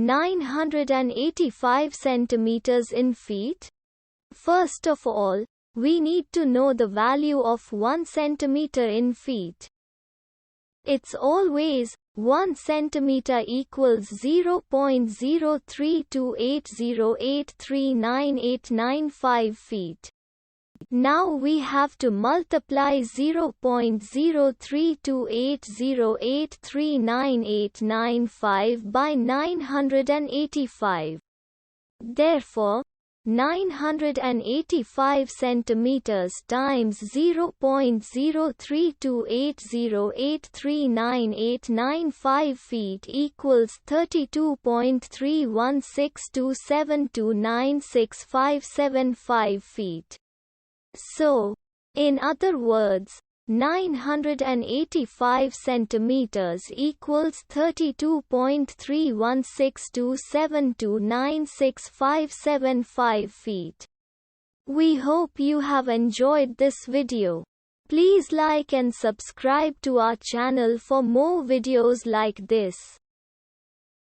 985 centimeters in feet? First of all, we need to know the value of 1 centimeter in feet. It's always 1 centimeter equals 0.03280839895 feet. Now we have to multiply 0.03280839895 by 985. Therefore, 985 centimeters times 0.03280839895 feet equals 32.31627296575 feet. So, in other words, 985 centimeters equals 32.31627296575 feet. We hope you have enjoyed this video. Please like and subscribe to our channel for more videos like this.